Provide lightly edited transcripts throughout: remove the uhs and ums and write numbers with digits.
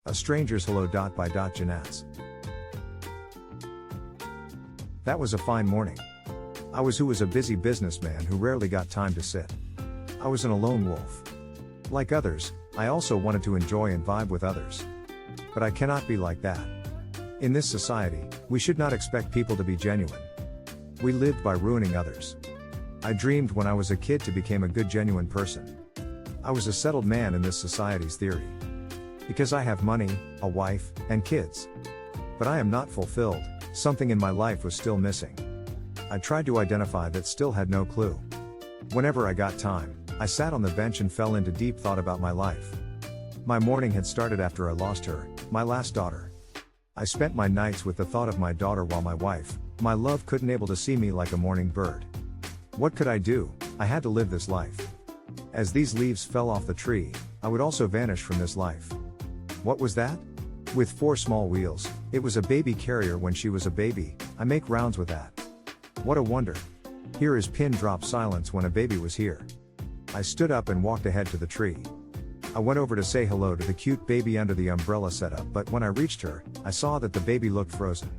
A stranger's hello. By Janats. That was a fine morning. I was a busy businessman who rarely got time to sit. I was a lone wolf. Like others, I also wanted to enjoy and vibe with others. But I cannot be like that. In this society, we should not expect people to be genuine. We lived by ruining others. I dreamed when I was a kid to become a good genuine person. I was a settled man in this society's theory. Because I have money, a wife, and kids. But I am not fulfilled, something in my life was still missing. I tried to identify that, still had no clue. Whenever I got time, I sat on the bench and fell into deep thought about my life. My morning had started after I lost her, my last daughter. I spent my nights with the thought of my daughter while my wife, my love, couldn't able to see me like a morning bird. What could I do? I had to live this life. As these leaves fell off the tree, I would also vanish from this life. What was that? With 4 small wheels, it was a baby carrier. When she was a baby, I make rounds with that. What a wonder. Here is pin drop silence when a baby was here. I stood up and walked ahead to the tree. I went over to say hello to the cute baby under the umbrella setup, but when I reached her, I saw that the baby looked frozen.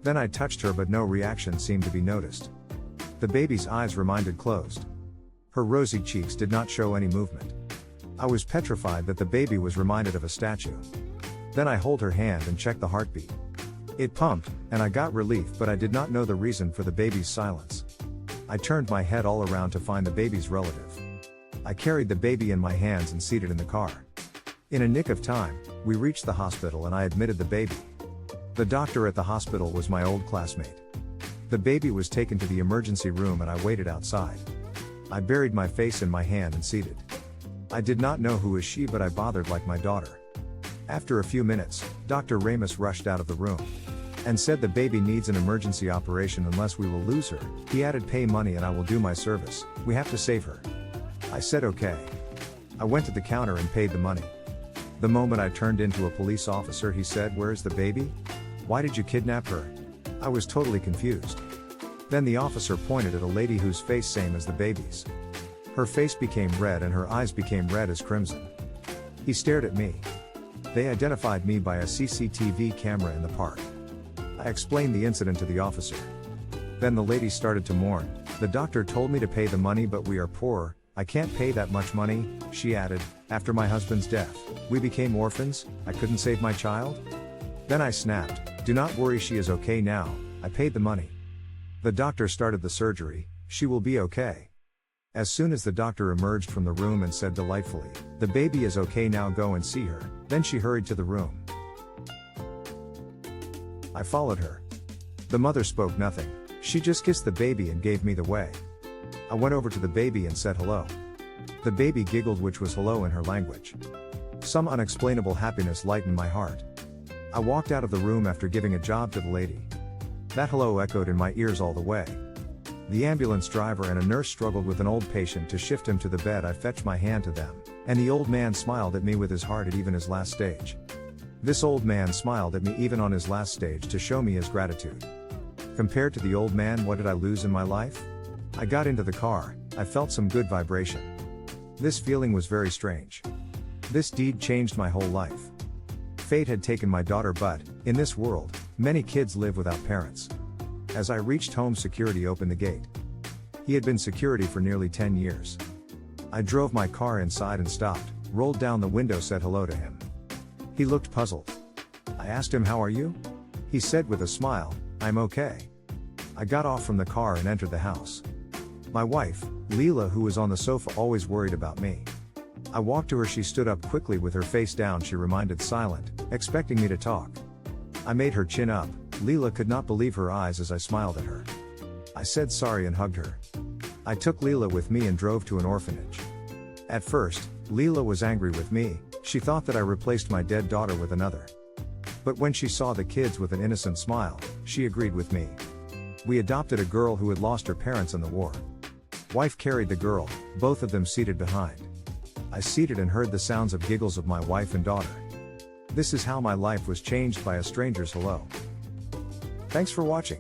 Then I touched her, but no reaction seemed to be noticed. The baby's eyes remained closed. Her rosy cheeks did not show any movement. I was petrified that the baby was reminded of a statue. Then I hold her hand and checked the heartbeat. It pumped, and I got relief, but I did not know the reason for the baby's silence. I turned my head all around to find the baby's relative. I carried the baby in my hands and seated in the car. In a nick of time, we reached the hospital and I admitted the baby. The doctor at the hospital was my old classmate. The baby was taken to the emergency room and I waited outside. I buried my face in my hand and seated. I did not know who is she, but I bothered like my daughter. After a few minutes, Dr. Ramus rushed out of the room and said the baby needs an emergency operation unless we will lose her. He added, pay money and I will do my service, we have to save her. I said okay. I went to the counter and paid the money. The moment I turned into a police officer, he said, where is the baby? Why did you kidnap her? I was totally confused. Then the officer pointed at a lady whose face same as the baby's. Her face became red and her eyes became red as crimson. He stared at me. They identified me by a CCTV camera in the park. I explained the incident to the officer. Then the lady started to mourn. The doctor told me to pay the money, but we are poor, I can't pay that much money, she added. After my husband's death, we became orphans, I couldn't save my child? Then I snapped, do not worry, she is okay now, I paid the money. The doctor started the surgery, she will be okay. As soon as the doctor emerged from the room and said delightfully, the baby is okay now, go and see her, then she hurried to the room. I followed her. The mother spoke nothing, she just kissed the baby and gave me the way. I went over to the baby and said hello. The baby giggled, which was hello in her language. Some unexplainable happiness lightened my heart. I walked out of the room after giving a job to the lady. That hello echoed in my ears all the way. The ambulance driver and a nurse struggled with an old patient to shift him to the bed. I fetched my hand to them, and the old man smiled at me with his heart at even his last stage. This old man smiled at me even on his last stage to show me his gratitude. Compared to the old man, what did I lose in my life? I got into the car, I felt some good vibration. This feeling was very strange. This deed changed my whole life. Fate had taken my daughter, but, in this world, many kids live without parents. As I reached home, security opened the gate. He had been security for nearly 10 years. I drove my car inside and stopped, rolled down the window, said hello to him. He looked puzzled. I asked him, how are you? He said with a smile, I'm okay. I got off from the car and entered the house. My wife, Leela, who was on the sofa, always worried about me. I walked to her, she stood up quickly with her face down, she remained silent, expecting me to talk. I made her chin up. Leela could not believe her eyes as I smiled at her. I said sorry and hugged her. I took Leela with me and drove to an orphanage. At first, Leela was angry with me, she thought that I replaced my dead daughter with another. But when she saw the kids with an innocent smile, she agreed with me. We adopted a girl who had lost her parents in the war. Wife carried the girl, both of them seated behind. I seated and heard the sounds of giggles of my wife and daughter. This is how my life was changed by a stranger's hello. Thanks for watching.